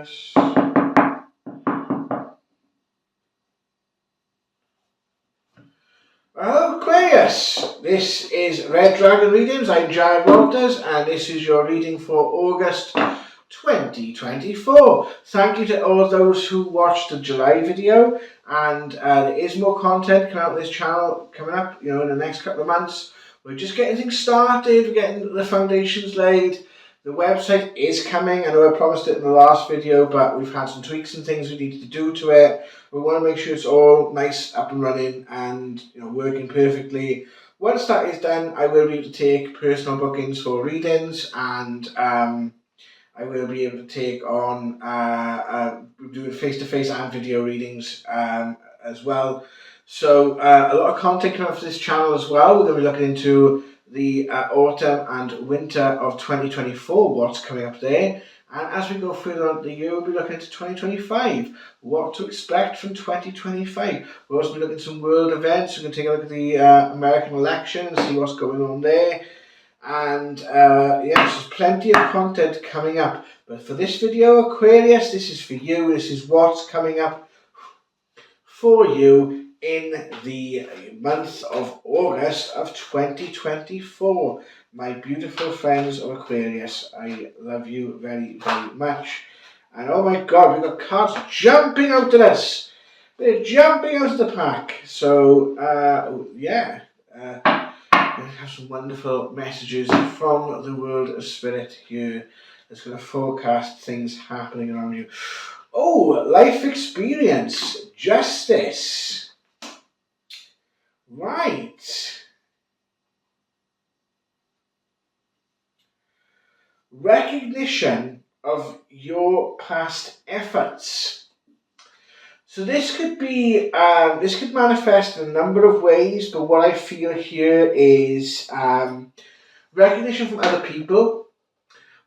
Aquarius. Hello Aquarius, this is Red Dragon Readings. I'm Jared Walters and this is your reading for August 2024. Thank you to all those who watched the July video, and there is more content coming out on this channel coming up, in the next couple of months. We're just getting things started, we're getting the foundations laid. The website is coming. I know I promised it in the last video, but we've had some tweaks and things we needed to do to it. We want to make sure it's all nice, up and running, and working perfectly. Once that is done, I will be able to take personal bookings for readings, and I will be able to take on doing face-to-face and video readings as well. So a lot of content coming up for this channel as well. We're going to be looking into the autumn and winter of 2024, what's coming up there. And as we go further on the year, we'll be looking into 2025, what to expect from 2025. We'll also be looking at some world events. We're going to take a look at the American election and see what's going on there. And yes, there's plenty of content coming up. But for this video, Aquarius, this is for you. This is what's coming up for you in the month of August of 2024. My beautiful friends of Aquarius, I love you very, very much. And oh my God, we've got cards jumping out at us. They're jumping out of the pack. So, yeah. We have some wonderful messages from the world of spirit here that's going to forecast things happening around you. Oh, life experience, justice. Right. Recognition of your past efforts. So this could be, this could manifest in a number of ways, but what I feel here is recognition from other people,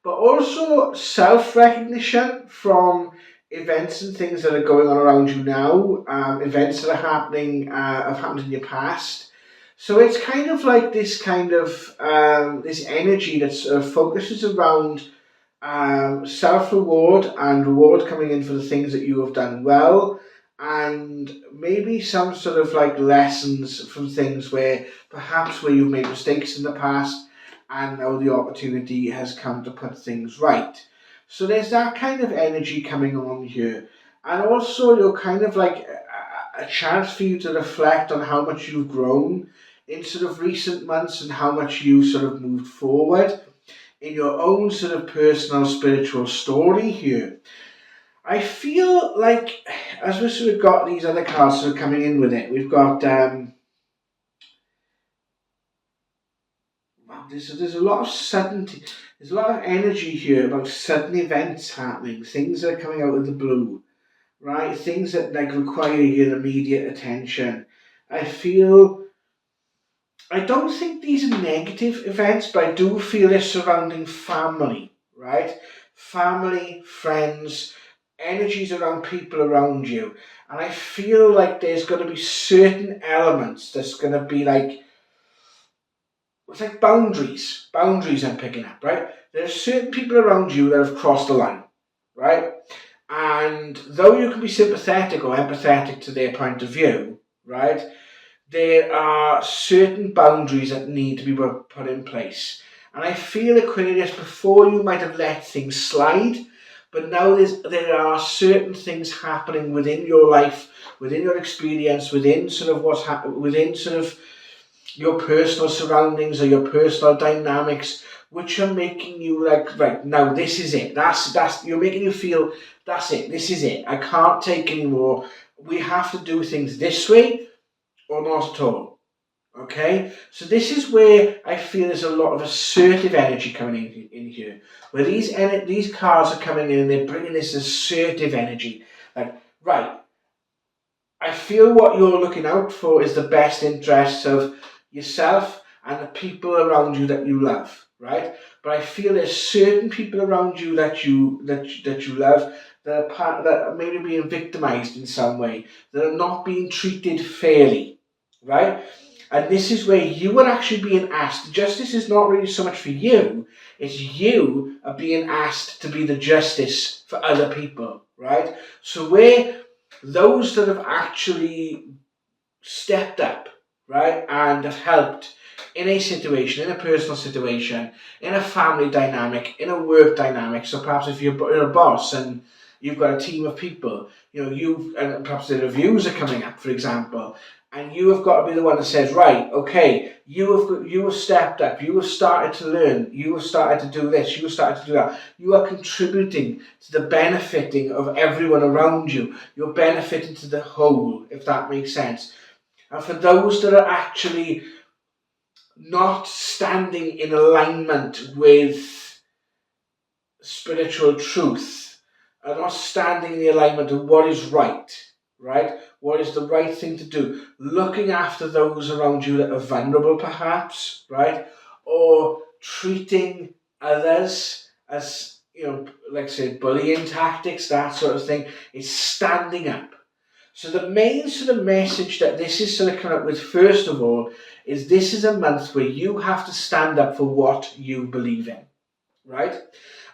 but also self-recognition from events and things that are going on around you now, events that are happening, have happened in your past. So it's kind of like this kind of, this energy that focuses around self-reward and reward coming in for the things that you have done well, and maybe some sort of like lessons from things where perhaps where you've made mistakes in the past and now the opportunity has come to put things right. So there's that kind of energy coming on here. And also you're kind of like a chance for you to reflect on how much you've grown in sort of recent months and how much you've sort of moved forward in your own sort of personal spiritual story here. I feel like as we've sort of got these other cards sort of coming in with it, we've got there's a lot of suddenty. There's a lot of energy here about sudden events happening, things that are coming out of the blue, right? Things that like require your immediate attention. I don't think these are negative events, but I do feel they're surrounding family, right? Family, friends, energies around people around you. And I feel like there's going to be certain elements that's going to be like, it's like boundaries I'm picking up, right? There's certain people around you that have crossed the line, right? And though you can be sympathetic or empathetic to their point of view, right, there are certain boundaries that need to be put in place. And I feel, Aquarius, before you might have let things slide, but now there are certain things happening within your life, within your experience, within sort of what's happening, within sort of your personal surroundings or your personal dynamics, which are making you like, right, now this is it. That's you're making you feel, that's it, this is it. I can't take anymore. We have to do things this way or not at all. Okay? So this is where I feel there's a lot of assertive energy coming in here. Where these cards are coming in and they're bringing this assertive energy. Like, right, I feel what you're looking out for is the best interests of yourself and the people around you that you love, right? But I feel there's certain people around you that you love that are maybe being victimized in some way, that are not being treated fairly, right? And this is where you are actually being asked. Justice is not really so much for you, It's you are being asked to be the justice for other people, right? So where those that have actually stepped up, right, and have helped in a situation, in a personal situation, in a family dynamic, in a work dynamic. So perhaps if you're a boss and you've got a team of people, and perhaps the reviews are coming up, for example, and you have got to be the one that says, right, okay, you have stepped up, you have started to learn, you have started to do this, you have started to do that. You are contributing to the benefiting of everyone around you. You're benefiting to the whole, if that makes sense. And for those that are actually not standing in alignment with spiritual truth, are not standing in the alignment of what is right? What is the right thing to do? Looking after those around you that are vulnerable, perhaps, right? Or treating others as, like say, bullying tactics, that sort of thing. It's standing up. So the main sort of message that this is sort of coming up with, first of all, is this is a month where you have to stand up for what you believe in, right?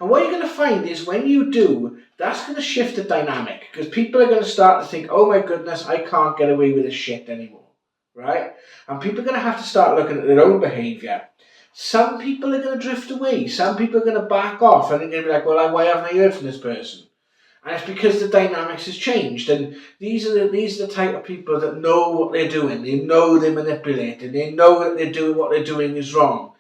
And what you're going to find is when you do, that's going to shift the dynamic, because people are going to start to think, oh my goodness, I can't get away with this shit anymore, right? And people are going to have to start looking at their own behaviour. Some people are going to drift away. Some people are going to back off and they're going to be like, well, why haven't I heard from this person? And it's because the dynamics has changed, and these are the type of people that know what they're doing. They know they're manipulating. They know that they're doing what they're doing is wrong.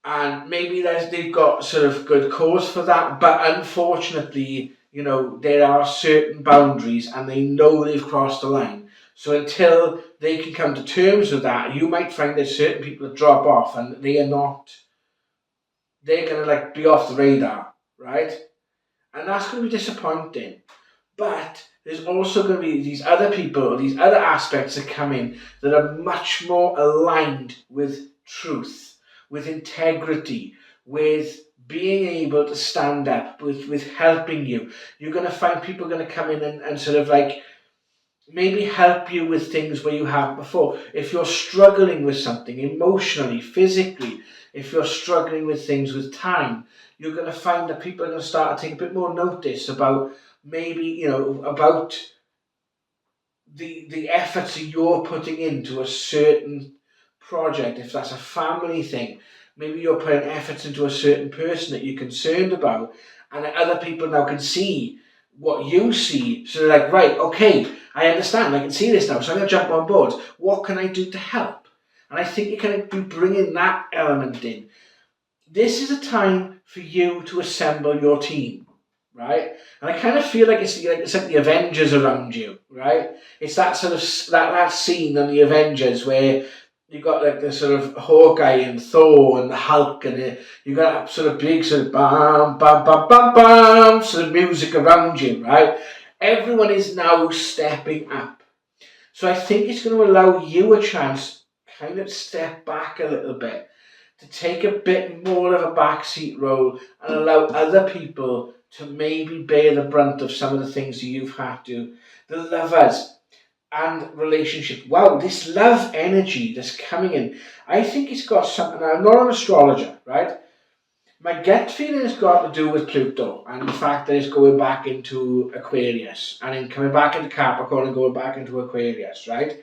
And maybe they've got sort of good cause for that, but unfortunately, there are certain boundaries, and they know they've crossed the line. So until they can come to terms with that, you might find that certain people drop off, and they're going to be off the radar, right? And that's going to be disappointing. But there's also going to be these other people, these other aspects that come in that are much more aligned with truth, with integrity, with being able to stand up, with helping you. You're going to find people going to come in and sort of like maybe help you with things where you haven't before. If you're struggling with something emotionally, physically, if you're struggling with things with time, you're going to find that people are going to start to take a bit more notice about maybe, about the efforts that you're putting into a certain project. If that's a family thing, maybe you're putting efforts into a certain person that you're concerned about, and other people now can see what you see. So they're like, right, okay, I understand, I can see this now, so I'm going to jump on board. What can I do to help? And I think you're going to be bringing that element in. This is a time for you to assemble your team, right? And I kind of feel like it's like the Avengers around you, right? It's that sort of that scene on the Avengers where you got like the sort of Hawkeye and Thor and the Hulk, and you got that sort of big sort of bam, bam, bam, bam, bam sort of music around you, right? Everyone is now stepping up. So I think it's going to allow you a chance to kind of step back a little bit, to take a bit more of a backseat role and allow other people to maybe bear the brunt of some of the things that you've had to. The lovers and relationship. Wow, this love energy that's coming in, I think it's got something. I'm not an astrologer, right? My gut feeling has got to do with Pluto and the fact that it's going back into Aquarius and then coming back into Capricorn and going back into Aquarius, right?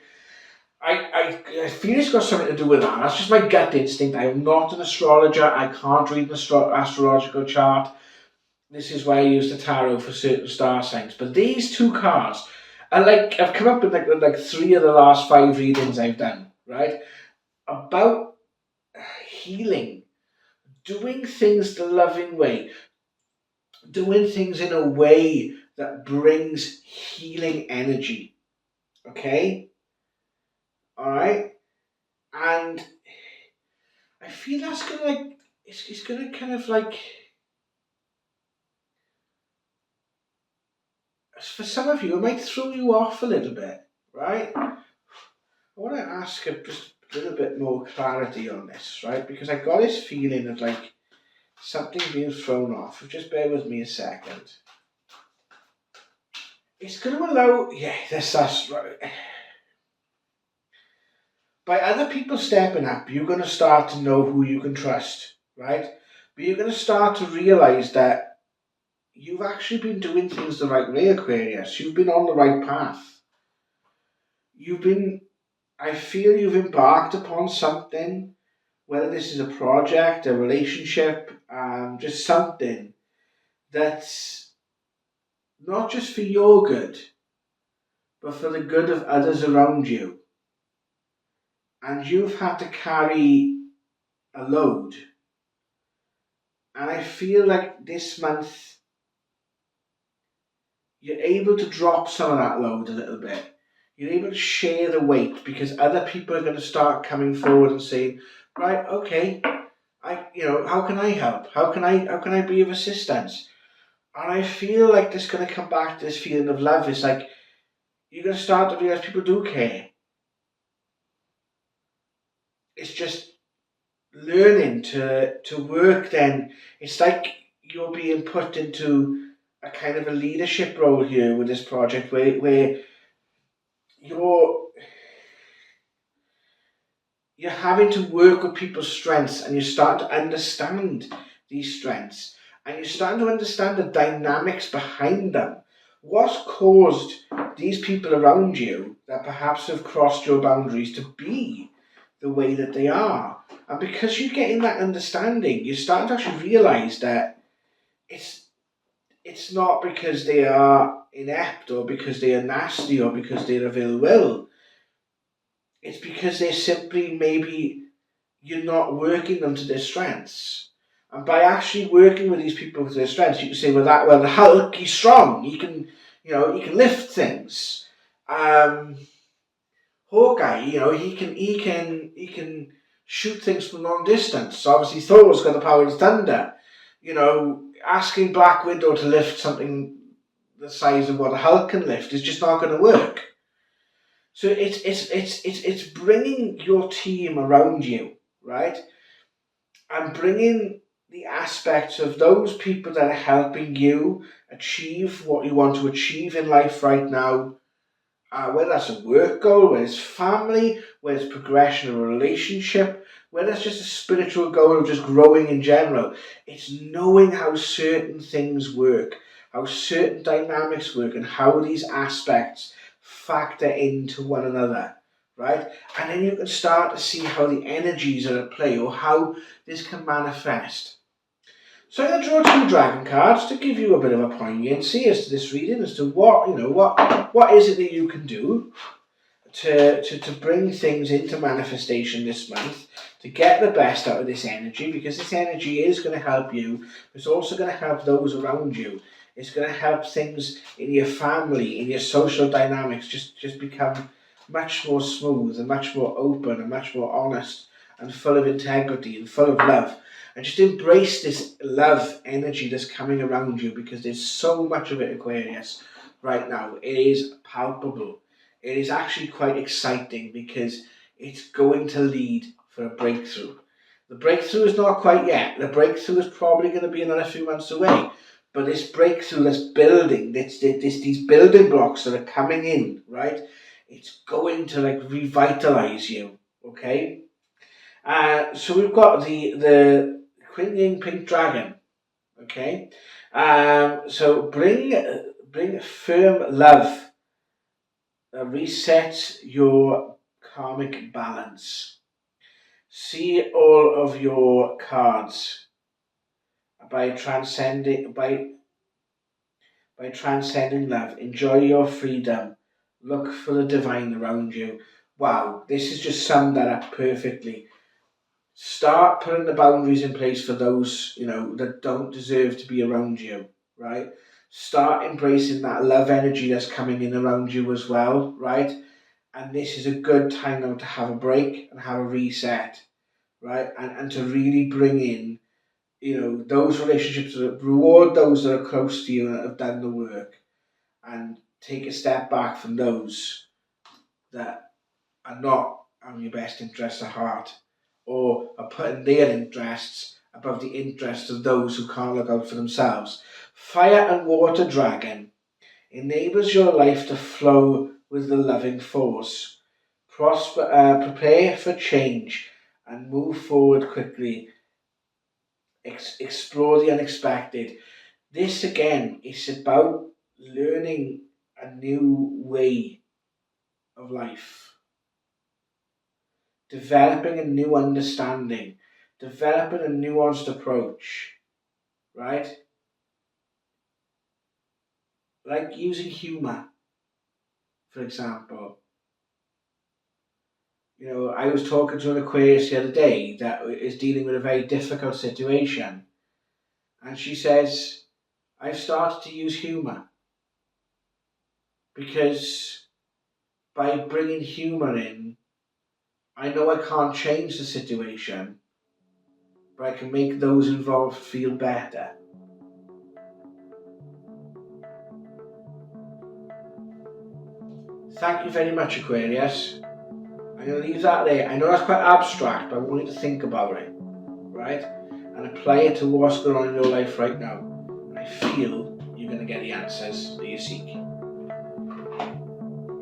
I feel it's got something to do with that. That's just my gut instinct. I am not an astrologer. I can't read an astrological chart. This is why I use the tarot for certain star signs. But these two cards are like, I've come up with like 3 of the last 5 readings I've done, right? About healing, doing things the loving way, doing things in a way that brings healing energy. Okay? Alright? And I feel that's gonna like it's gonna kind of like, for some of you it might throw you off a little bit, right? I want to ask just a little bit more clarity on this, right? Because I got this feeling of like something being thrown off. Just bear with me a second. It's going to allow, that's right. By other people stepping up, you're going to start to know who you can trust, right? But you're going to start to realise that you've actually been doing things the right way, Aquarius. You've been on the right path. I feel you've embarked upon something, whether this is a project, a relationship, just something that's not just for your good, but for the good of others around you. And you've had to carry a load. And I feel like this month you're able to drop some of that load a little bit. You're able to share the weight because other people are going to start coming forward and saying, right, okay, how can I help? How can I be of assistance? And I feel like this is going to come back to this feeling of love. It's like you're going to start to realize people do care. It's just learning to work. Then it's like you're being put into a kind of a leadership role here with this project, where you're having to work with people's strengths, and you start to understand these strengths, and you're starting to understand the dynamics behind them. What's caused these people around you that perhaps have crossed your boundaries to be the way that they are? And because you're getting that understanding, you start to actually realise that it's not because they are inept or because they are nasty or because they're of ill will. It's because they're simply, maybe you're not working them to their strengths. And by actually working with these people to their strengths, you can say, well, the Hulk, he's strong. He can, he can lift things. Hawkeye, he can shoot things from long distance. Obviously, Thor's got the power of thunder. Asking Black Widow to lift something the size of what a Hulk can lift is just not going to work. So it's bringing your team around you, right, and bringing the aspects of those people that are helping you achieve what you want to achieve in life right now. Whether that's a work goal, whether it's family, whether it's progression of a relationship, whether it's just a spiritual goal of just growing in general. It's knowing how certain things work, how certain dynamics work, and how these aspects factor into one another, right? And then you can start to see how the energies are at play, or how this can manifest. So I'm going to draw 2 dragon cards to give you a bit of a poignancy as to this reading, as to what is it that you can do to bring things into manifestation this month, to get the best out of this energy, because this energy is going to help you. It's also going to help those around you. It's going to help things in your family, in your social dynamics, just become much more smooth and much more open and much more honest and full of integrity and full of love. And just embrace this love energy that's coming around you, because there's so much of it, Aquarius, right now. It is palpable. It is actually quite exciting because it's going to lead for a breakthrough. The breakthrough is not quite yet. The breakthrough is probably going to be another few months away. But this breakthrough that's building, these building blocks that are coming in, right? It's going to revitalize you, okay? So we've got the Queen Yin Pink Dragon, okay? So bring firm love. Reset your karmic balance. See all of your cards by transcending love. Enjoy your freedom. Look for the divine around you. Wow, this has just summed that up perfectly. Start putting the boundaries in place for those, that don't deserve to be around you, right? Start embracing that love energy that's coming in around you as well, right? And this is a good time now to have a break and have a reset, right? And to really bring in, those relationships, that reward those that are close to you and have done the work, and take a step back from those that are not on your best interests at heart, or are putting their interests above the interests of those who can't look out for themselves. Fire and water dragon enables your life to flow with the loving force. Prepare for change and move forward quickly. explore the unexpected. This again is about learning a new way of life, developing a new understanding, developing a nuanced approach, right? Like using humour, for example. You know, I was talking to an Aquarius the other day that is dealing with a very difficult situation, and she says, I've started to use humour because by bringing humour in, I know I can't change the situation, but I can make those involved feel better. Thank you very much, Aquarius. I'm going to leave that there. I know that's quite abstract, but I want you to think about it, right? And apply it to what's going on in your life right now. And I feel you're going to get the answers that you seek.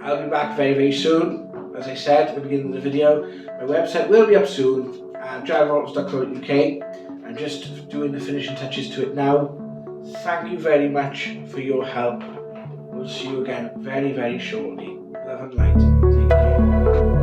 I'll be back very, very soon. As I said at the beginning of the video, my website will be up soon, driverautos.co.uk. I'm just doing the finishing touches to it now. Thank you very much for your help. We'll see you again very, very shortly. Love and light. Take care.